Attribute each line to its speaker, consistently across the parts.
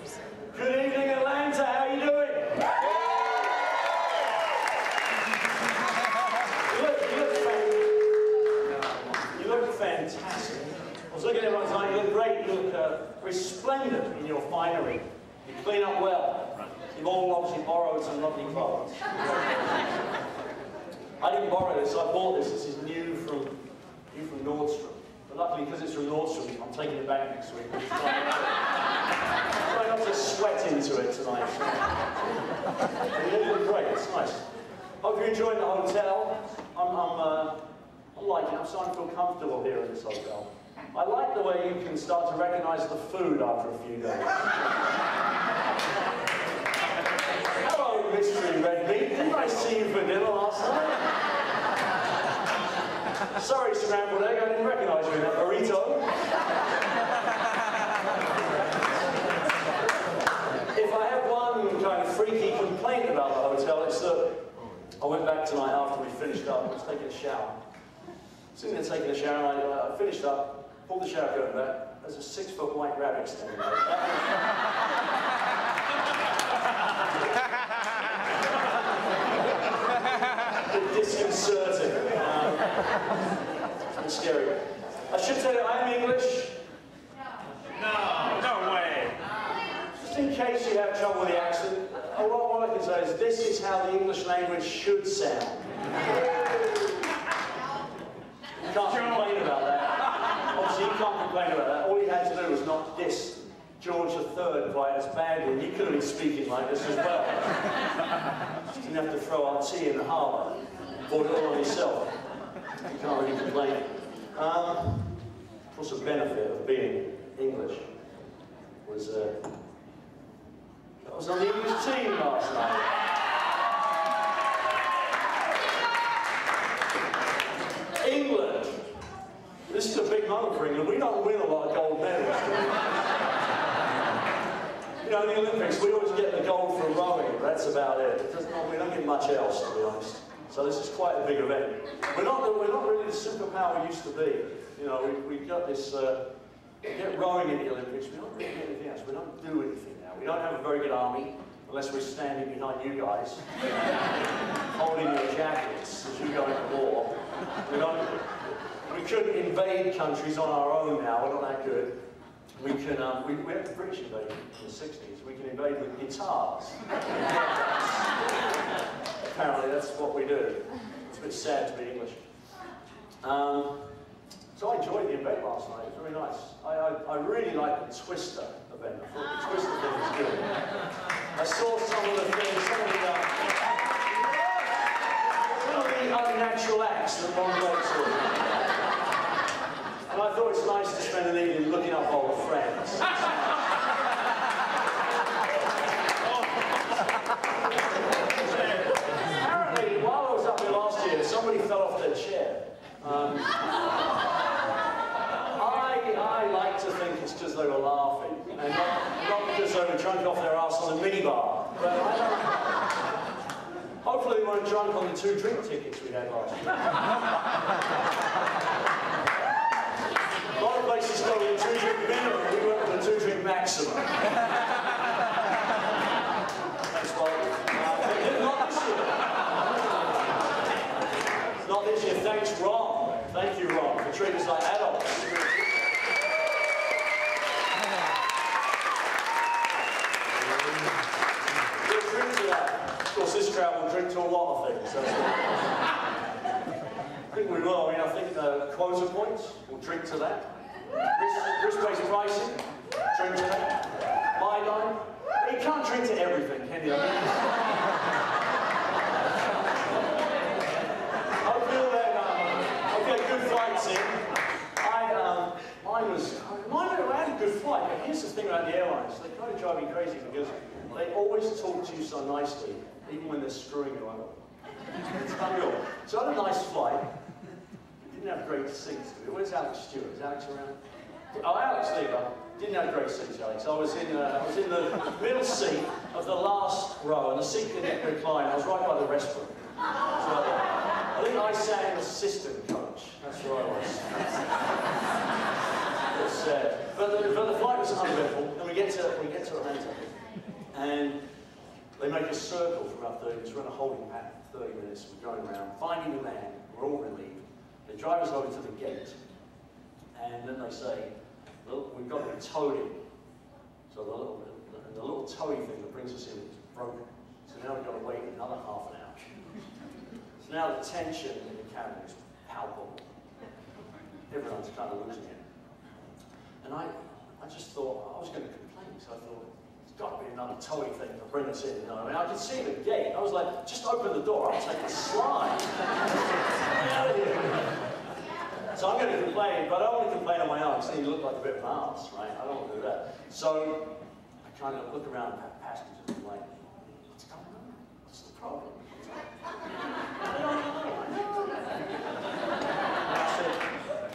Speaker 1: Good evening, Atlanta. How are you doing? You look fantastic. I was looking at everyone tonight. You look great. You look resplendent in your finery. You clean up well. You've all obviously borrowed some lovely clothes. I didn't borrow this. I bought this. This is new from Nordstrom. But luckily, because it's from Nordstrom, I'm taking it back next week. Try not to sweat into it tonight. You look great. It's nice. Hope you're enjoying the hotel. I'm liking it. I'm starting to feel comfortable here in this hotel. I like the way you can start to recognize the food after a few days. Hello, mystery red meat. Didn't I see you for dinner last night? Sorry, scrambled egg, I didn't recognize you in that burrito. If I have one kind of freaky complaint about the hotel, it's that I went back tonight after we finished up. I was taking a shower. Sitting there taking a shower, and I finished up, pulled the shower curtain back. There's a 6-foot white rabbit standing there. A bit disconcerting. It's scary. I should tell you, I am English.
Speaker 2: No way.
Speaker 1: Just in case you have trouble with the accent, what I can say is this is how the English language should sound. You can't complain about that. Obviously, you can't complain about that. All you had to do was not diss George III quite as badly, and he could have been speaking like this as well. Just didn't have to throw our tea in the harbour. Bought it all on yourself. You can't really complain. Of course, the benefit of being English was I was on the English team last night. England. This is a big moment for England. We don't win a lot of gold medals. You know, in the Olympics, we always get the gold for rowing. That's about it. We don't get much else, to be honest. So this is quite a big event. We're not really the superpower we used to be. You know, we got this, we get rowing in the Olympics, we don't really get anything else. We don't do anything now. We don't have a very good army, unless we're standing behind you guys, holding your jackets as you go into war. We could invade countries on our own now, we're not that good. We can, we had the British invade in the 60s. We can invade with guitars. Apparently that's what we do. It's a bit sad to be English. So I enjoyed the event last night. It was very nice. I really liked the Twister event. I thought the Twister thing was good. I saw some of the things, some of the unnatural acts that one goes through. And I thought it's nice to spend an evening looking up old friends. Apparently, while I was up there last year, somebody fell off their chair. I like to think it's because they were laughing, and not because they were drunk off their arse on a minibar. But I don't. Hopefully they weren't drunk on the 2 drink tickets we had last year. A lot of places go with a 2 drink minimum, we went with a 2 drink maximum. Thanks, Bob. Not this year. Not this year. Thanks, Ron. Thank you, Ron, for treating us like adults. We'll drink to that. Of course, this crowd will drink to a lot of things. I think we will. I think quota points, we'll drink to that. Risk-based pricing, drink to that. Buy line. You can't drink to everything, can you? Okay, good flights in. I had a good flight, but here's the thing about the airlines. They kind of drive me crazy because they always talk to you so nicely, even when they're screwing you over. It's unreal. So I had a nice flight. Didn't have great seats. Where's Alex Stewart? Is Alex around? Oh, Alex Lever. Didn't have great seats, Alex. I was in the middle seat of the last row, and the seat didn't recline. I was right by the restroom. So I think I sat in the assistant coach. That's where I was. It's sad. But the flight was uneventful, and we get to Atlanta, and they make a circle for about 30 minutes. We're in a holding pattern for 30 minutes. We're going around, finding the man. We're all relieved. They drive us over to the gate, and then they say, look, we've got to be towed in. So the little towing thing that brings us in is broken. So now we've got to wait another half an hour. So now the tension in the cabin is palpable. Everyone's kind of losing it. And I just thought, I was going to complain, so I thought, there's got to be another towing thing to bring us in. You know? I mean, I could see the gate. I was like, just open the door, I'll take a slide. Out of here. So I'm going to complain, but I don't want to complain on my own, because you look like a bit of an arse, right? I don't want to do that. So I kind of look around at passengers and I'm like, what's going on? What's the problem? I don't know. And I said,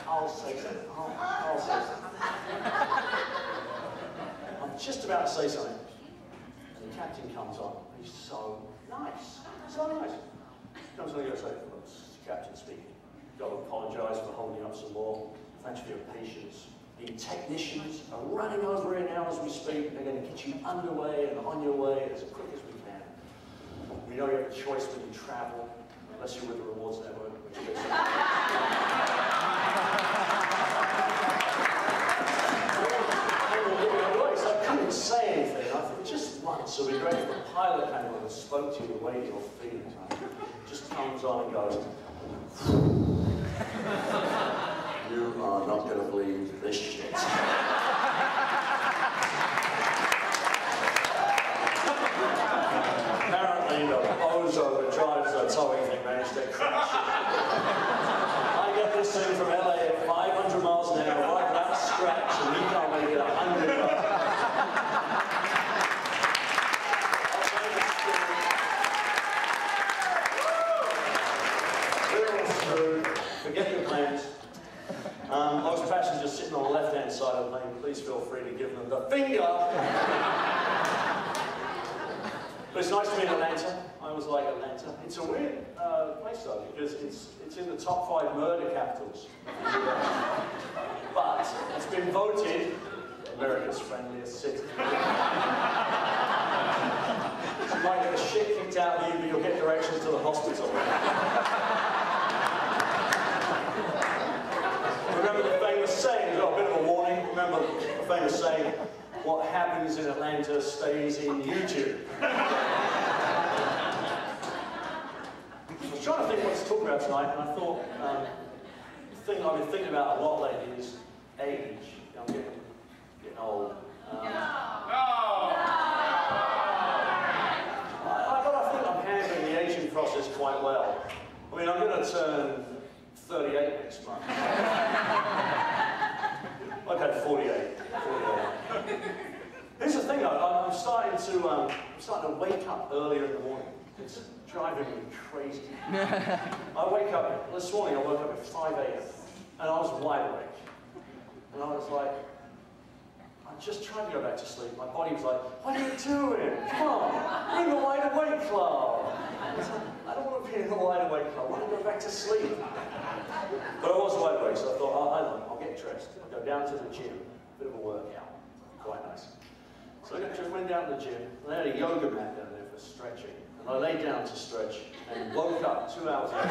Speaker 1: I'll say something. I'll say something. I'm just about to say something, and the captain comes on. He's so nice. So nice. He comes on and goes, look, it's the captain speaking. Got to apologise for holding up some more. Thanks for your patience. The technicians are running over here now as we speak. They're going to get you underway and on your way as quick as we can. We know you have a choice when you travel, unless you're with the Rewards Network, which gets so I couldn't say anything. I thought, just once, it'll be great if the pilot came on and spoke to you the way you're feeling. Just comes on and goes, you are not going to believe this shit. Apparently the bozo that drives the towing thing managed to crash. I get this thing from LA at 500 miles an hour, right without a scratch, and he can't make it 100 miles. Forget your plans. Most passengers sitting on the left-hand side of the plane, please feel free to give them the finger. But it's nice to be in Atlanta. I always like Atlanta. It's a weird place though, because it's in the top 5 murder capitals. But it's been voted America's friendliest city. You might get the shit kicked out of you, but you'll get directions to the hospital. Remember the famous saying, we've got a bit of a warning, remember the famous saying, what happens in Atlanta stays in YouTube. I was trying to think what to talk about tonight, and I thought, the thing I've been thinking about a lot lately is age. I'm getting old. But I think I'm handling the aging process quite well. I mean, I'm going to turn 38 next month. Okay, 48. Here's the thing though, I'm starting to wake up earlier in the morning. It's driving me crazy. I wake up, this morning I woke up at 5 a.m. and I was wide awake. And I was like, I just tried to go back to sleep. My body was like, what are you doing? Come on, we're in the wide awake club. I was like, I don't want to be in the wide awake club, I want to go back to sleep. But I was wide awake, so I thought, I'll get dressed. I'll go down to the gym, a bit of a workout, quite nice. So I just went down to the gym, and they had a yoga mat down there for stretching. And I lay down to stretch, and woke up 2 hours later.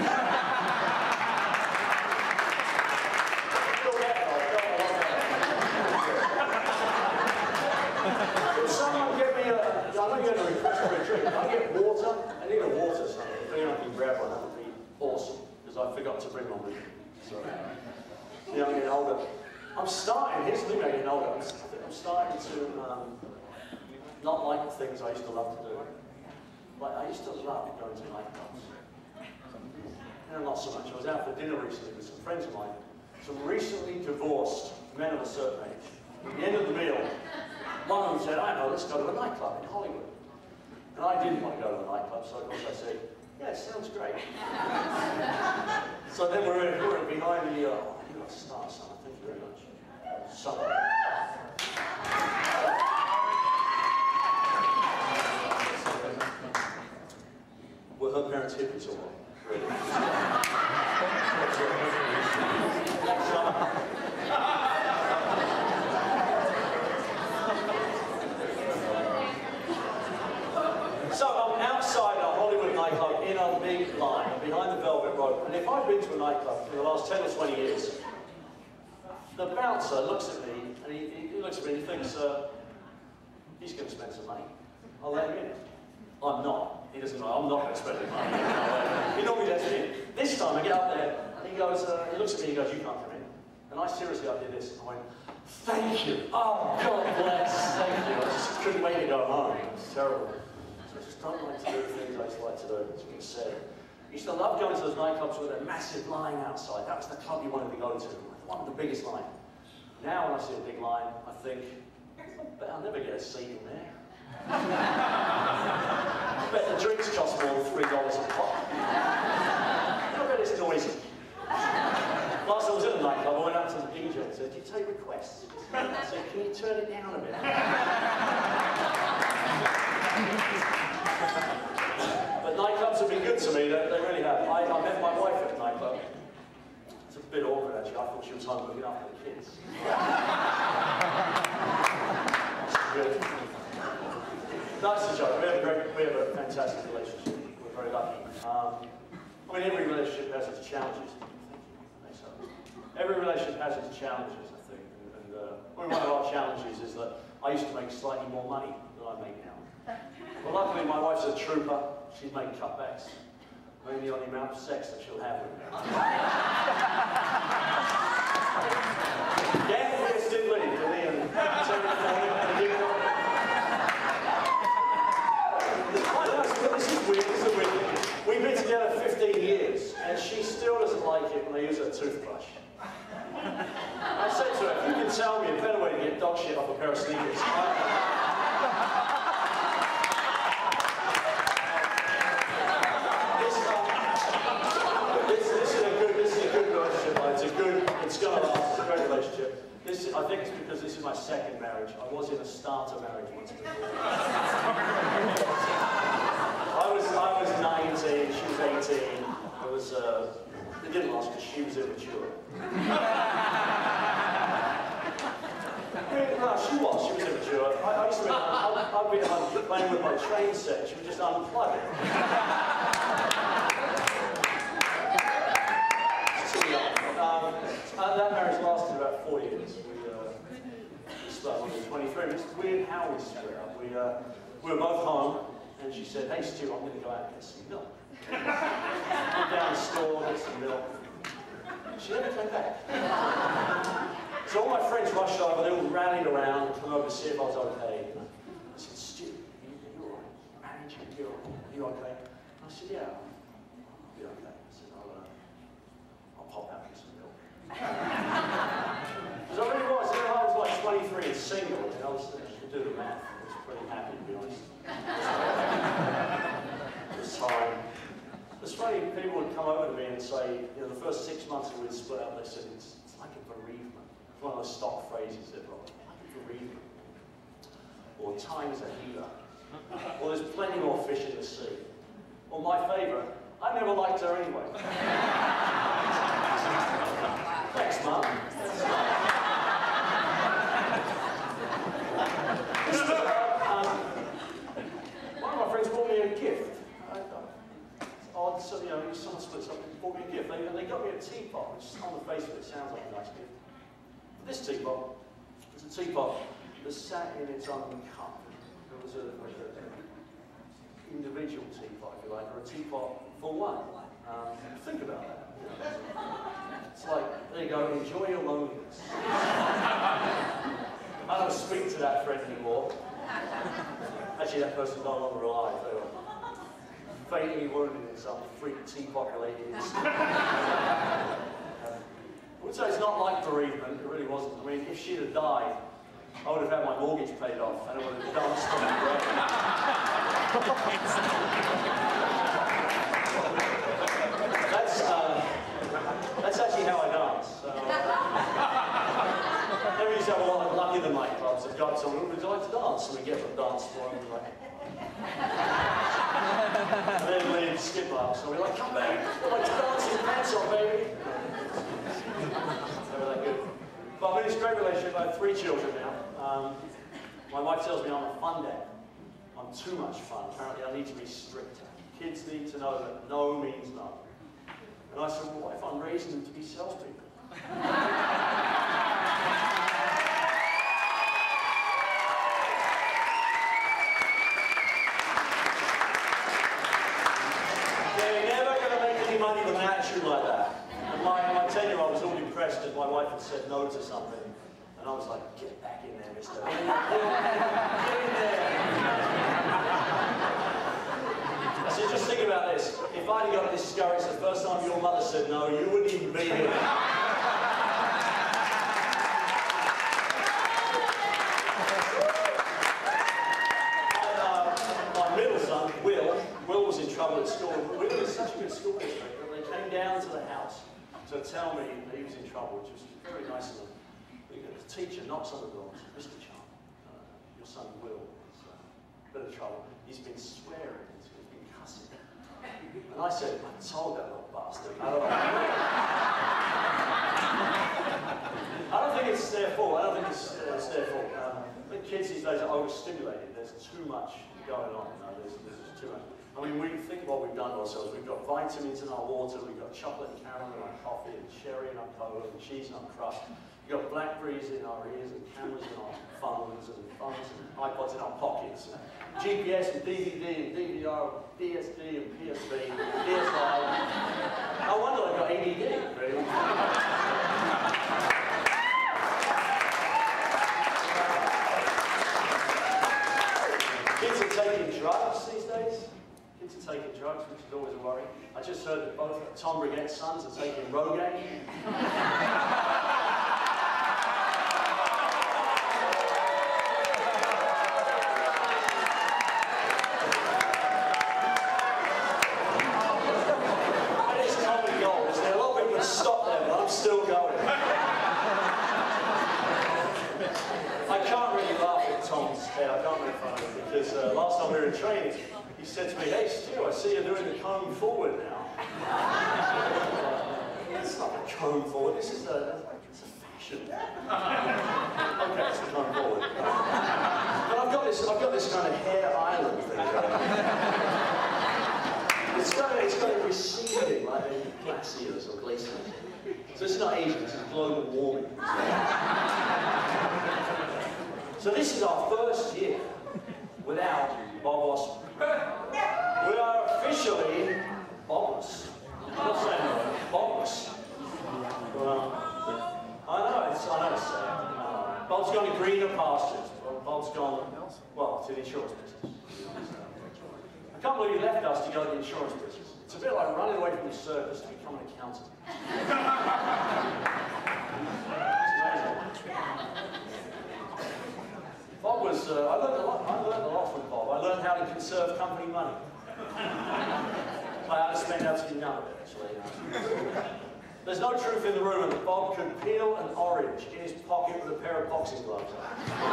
Speaker 1: Can someone get me I'm not going to request for a drink. Can I get water? I need a water, son. If anyone can grab one, that would be awesome. Because I forgot to bring one with me. So, yeah, I'm getting older. I'm starting, here's the thing about getting older, I'm starting to not like the things I used to love to do. Like, I used to love going to nightclubs. No, not so much. I was out for dinner recently with some friends of mine, some recently divorced men of a certain age. At the end of the meal, one of them said, I know, let's go to a nightclub in Hollywood. And I didn't want to go to a nightclub, so of course I said, yeah, sounds great. So then we're behind the, you've got to start, son, thank you very much. Son. Were her parents hippies or what? Really? if I've been to a nightclub in the last 10 or 20 years, the bouncer looks at me, and he looks at me and he thinks, he's going to spend some money. I'll let him in. I'm not. He doesn't know. I'm not going to spend any money. He normally lets me in. This time I get up there, and he goes, he looks at me and he goes, you can't come in. And I seriously, I did this, and I went, thank you. Oh, God bless. Thank you. I just couldn't wait to go home. It was terrible. So I just don't like to do things I used to like to do. That's what he said. I used to love going to those nightclubs with a massive line outside. That was the club you wanted to go to. One of the biggest line. Now when I see a big line, I think, I'll never get a seat in there. I bet the drinks cost more than $3 a pop. I bet it's noisy. Last time I was in a nightclub, I went up to the DJ and said, do you take requests? I said, can you turn it down a bit? But nightclubs have been good to me, they really have. I met my wife at a nightclub. It's a bit awkward actually, I thought she was home looking after the kids. That's good. That's a joke. We have a fantastic relationship. We're very lucky. I mean, every relationship has its challenges. Every relationship has its challenges, I think. And one of our challenges is that I used to make slightly more money than I make now. But luckily, my wife's a trooper. She's made cutbacks, mainly on the amount of sex that she'll have with me. Yeah, we're still living, and this is weird, this is weird. We've been together 15 years, and she still doesn't like it when I use her toothbrush. I said to her, if you can tell me a better way to get dog shit off a pair of sneakers. This is a good relationship. It's going to last. It's a great relationship. I think it's because this is my second marriage. I was in a starter marriage once before. I was 19, she was 18. It didn't last because she was immature. No, she was immature. I used to I'd be at home playing with my train set. She would just unplug it. That marriage lasted about 4 years. We started when we were 23. It's weird how we split up. We were both home, and she said, hey Stu, I'm going to go out and get some milk. Went down the store, get some milk. She never came back. So all my friends rushed over, they all rallied around, come over to see if I was okay. I said, Stu, are you all right? Married you, are you okay? I said, yeah, I'll be okay. I said, I'll pop out and get some milk. Because I really was, I was like 23 and single, and I could do the math. I was pretty happy, to be honest. It was time. It's funny, people would come over to me and say, you know, the first 6 months that we'd split up, they said, it's like a bereavement. It's one of those stock phrases they've got, like a bereavement. Or time's a healer. Or there's plenty more fish in the sea. Or my favourite, I never liked her anyway. Thanks, Mum. One of my friends bought me a gift. Odd, so, you know, someone splits up and bought me a gift. They got me a teapot, which on the face of it sounds like a nice gift. But this teapot is a teapot that sat in its own cup. It was an individual teapot, if you like, or a teapot for one. Think about that. It's like, there you go, enjoy your loneliness. I don't speak to that friend anymore. Actually, that person's no longer alive. They were fatally wounded in some freak teapot-related incident. I would say it's not like bereavement, it really wasn't. I mean, if she'd have died, I would have had my mortgage paid off, and I would have danced on the grave. That's actually how I dance. So, never used to have a lot of luck in the nightclubs. I've got someone who would like to dance, and we get them dance floor, and we're like, and then we'd skip up, so we're like, come back, I'd like to dance your pants on, baby. Never that good. But I mean, it's a great relationship. I have 3 children now. My wife tells me I'm a fun dad. I'm too much fun. Apparently I need to be stricter. Kids need to know that no means no. And I said, well, what if I'm raising them to be salespeople? They're never going to make any money with an attitude like that. And my 10-year-old was all impressed because my wife had said no to something. And I was like, get back in there, mister. Get in there. I said, just think about this. If I'd got discouraged the first time your mother said no, you wouldn't even be here. My middle son, Will was in trouble at school. Will is such a good school district that they came down to the house to tell me that he was in trouble, which was very nice of them. The teacher knocks on the door and says, Mr. Chant, your son Will is in a bit of trouble. He's been swearing, he's been cussing. And I said, I told that little bastard. I don't think it's their fault. I don't think it's their fault. I think kids these days are overstimulated. There's too much going on. There's just too much. I mean, we think what we've done to ourselves. We've got vitamins in our water, we've got chocolate and caramel in our coffee, and cherry in our cola, and cheese in our crust. We've got BlackBerries in our ears, and cameras in our phones, and iPods in our pockets, and GPS and DVD and DVR, DSD and PSP, PS5. No wonder I've got ADD, really. Kids are taking drugs these days. Kids are taking drugs, which is always a worry. I just heard that both Tom Brighette's sons are taking Rogaine. Last time we were in training, he said to me, hey Stu, I see you're doing the comb forward now. It's not a comb forward, this is a fashion. Okay, it's a comb forward. But I've got this kind of hair island thing going on. It's got it receding like the glaciers or glaciers. So it's not Asian, this is global warming. So this is our first year without Bob Osborne. We are officially Bobless. I'm not saying that, Bobless. Well, I know it's sad. Bob's gone to greener pastures. Bob's gone, well, to the insurance business. I can't believe he left us to go to the insurance business. It's a bit like running away from the circus to become an accountant. Bob was, I learned a lot from Bob. I learned how to conserve company money. I had to spend absolutely none of it, actually. There's no truth in the rumour that Bob could peel an orange in his pocket with a pair of boxing gloves. I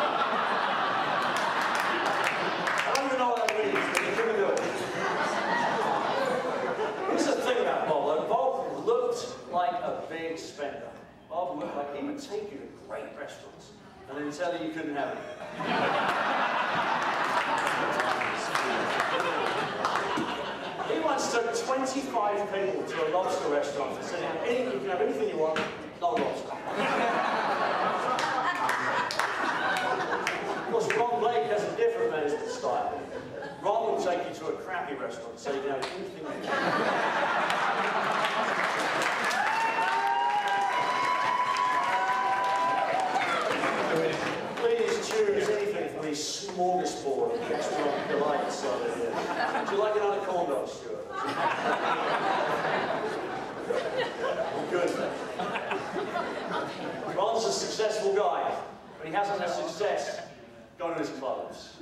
Speaker 1: don't even know what that means, but he couldn't do it. Here's the thing about Bob, though. Bob looked like a big spender. Bob looked like he would take you to great restaurants and then tell you couldn't have it. He once took 25 people to a lobster restaurant and said, you can have anything you want, no lobster. Of course, Ron Blake has a different management style. Ron will take you to a crappy restaurant and say, you can have anything you want. Choose anything from these smorgasbord of restaurant delights over here. Would you like another corn dog, Stuart? Good. Ron's a successful guy, but he hasn't had success going to his clothes.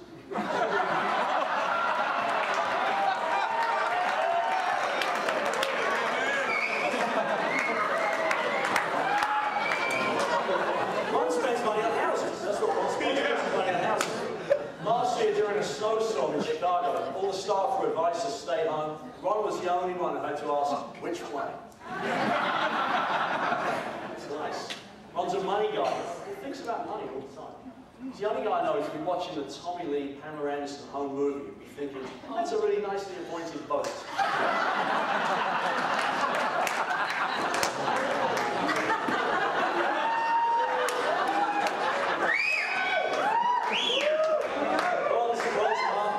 Speaker 1: Last year during a snowstorm in Chicago, all the staff were advised to stay home. Ron was the only one who had to ask, which way? It's nice. Ron's a money guy. He thinks about money all the time. He's the only guy I know who's been watching the Tommy Lee, Pamela Anderson home movie and be thinking, oh, that's a really nicely appointed boat.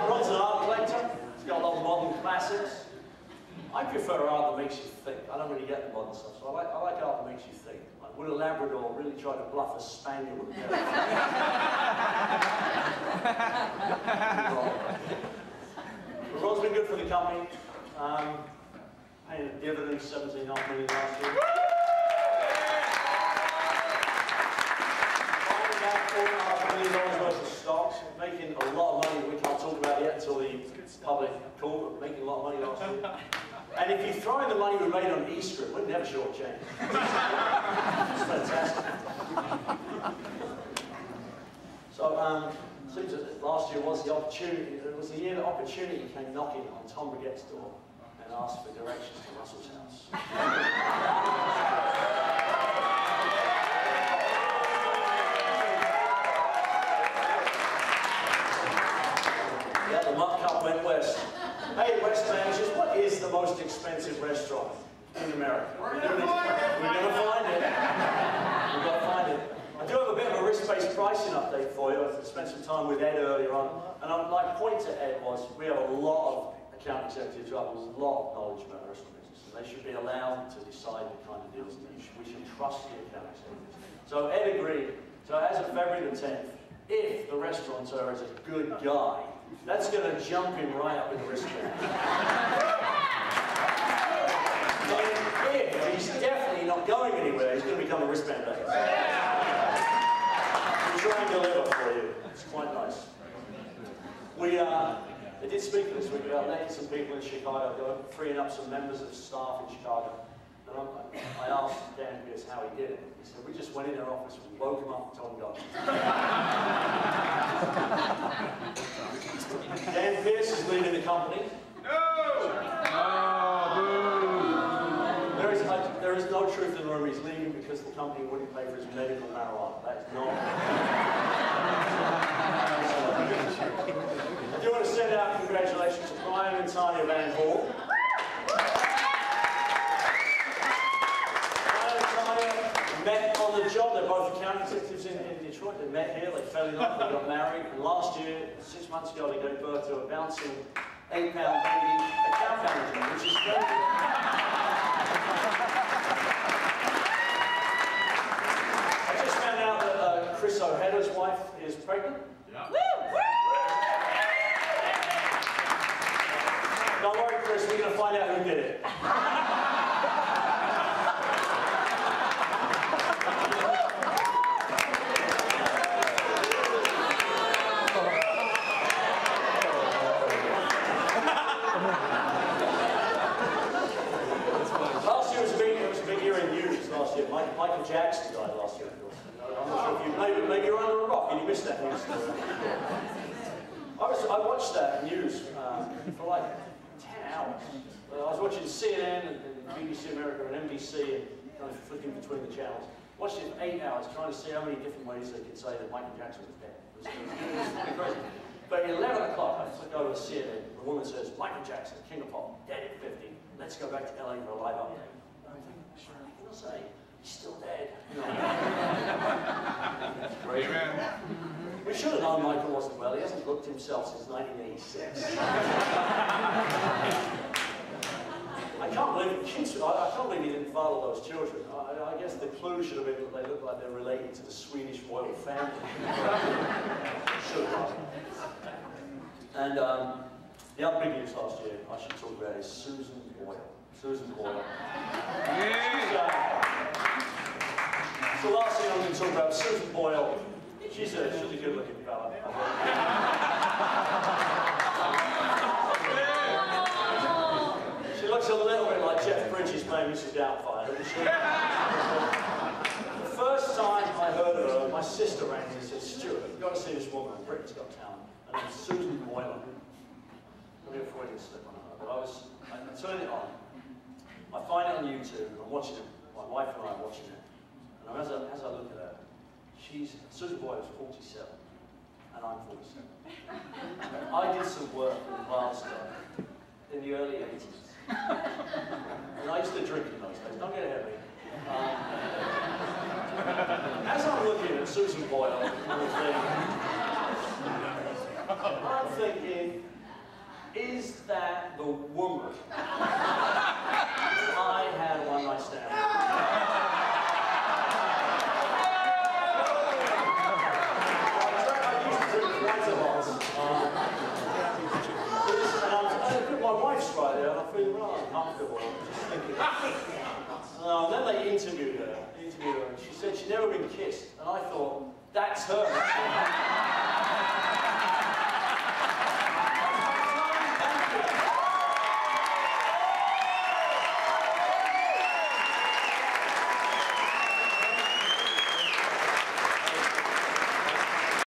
Speaker 1: Ron's an art collector. He's got a lot of modern classics. I prefer art that makes you think. I don't really get the modern stuff, so I like art that makes you think. Like, would a Labrador really try to bluff a spaniel with a carrot? Ron's been good for the company. Paying a dividend, $17.5 million last year. Buying back $4.5 million worth of stocks, making a lot of money that we can't talk about yet until the public call, but making a lot of money last year. And if you throw in the money we made on eScript, we'd never short change. It's fantastic. So, seems that last year was the opportunity. It was the year that opportunity came knocking on Tom Brigitte's door and asked for directions to Russell's house. Yeah, the muck cup went west. Hey, West managers, what is the most expensive restaurant in America? We're going to find it. We've got to find it. I do have a bit of a risk-based pricing update for you. I spent some time with Ed earlier on, and my point to Ed was we have a lot of account executives who have a lot of knowledge about the restaurant business, and they should be allowed to decide the kind of deals that we should trust the account executives. So Ed agreed. So as of February the 10th, if the restaurateur is a good guy, that's going to jump him right up in the wristband. If he's definitely not going anywhere, he's going to become a wristband bag. We try and deliver for you. It's quite nice. They did speak this week about letting some people in Chicago, freeing up some members of staff in Chicago. And I asked Dan Pierce how he did it. He said, we just went in their office, we woke him up and told him go. Dan Pierce is leaving the company. No! There is no truth in the room. He's leaving because the company wouldn't pay for his medical marijuana. That is not. I do want to send out congratulations to Brian and Tanya Van Hall. Met on the job. They're both account executives in Detroit. They met here, they fell in love, they got married, and last year, 6 months ago, they gave birth to a bouncing 8-pound baby account manager, which is great. I just found out that Chris O'Hara's wife is pregnant. Yeah. Don't worry, Chris, we're going to find out who did it. Michael Jackson died last year, of course. I'm not sure if you, maybe you're under a rock and you missed that news story. I watched that news for like 10 hours. I was watching CNN and BBC America and NBC and kind of flicking between the channels. Watched it for 8 hours trying to see how many different ways they could say that Michael Jackson was dead. It was pretty crazy. But at 11 o'clock, I flick over to CNN, the woman says, Michael Jackson, King of Pop, dead at 50. Let's go back to LA for a live update. I'm thinking, sure, what can I say? He's still dead. Amen. We should have known Michael wasn't well. He hasn't looked himself since 1986. I can't believe he didn't father those children. I guess the clue should have been that they look like they're related to the Swedish royal family. Should have. And the other big news last year I should talk about is Susan Boyle. Susan Boyle. So last thing I'm going to talk about, Stuart Chant. She's a good-looking fella. She looks a little bit like Jeff Bridges playing Mrs. Doubtfire, doesn't she? The first time I heard of her, my sister rang me and said, Stuart, you've got to see this woman. Britain's Got Talent. Her name's Susan Boyle. Maybe a Freudian slip on her, but I turned it on. I find it on YouTube. I'm watching it. My wife and I are watching it. And as I look at her, Susan Boyle is 47, and I'm 47. I did some work in Glasgow in the early 80s. And I used to drink in those days, don't get ahead of me. As I'm looking at Susan Boyle, I'm thinking, is that the woman I had a one-night stand with? I used to drink quite a lot. My wife's right there, and I feel rather uncomfortable. I'm just thinking. Then they interviewed her, and she said she'd never been kissed, and I thought, that's her.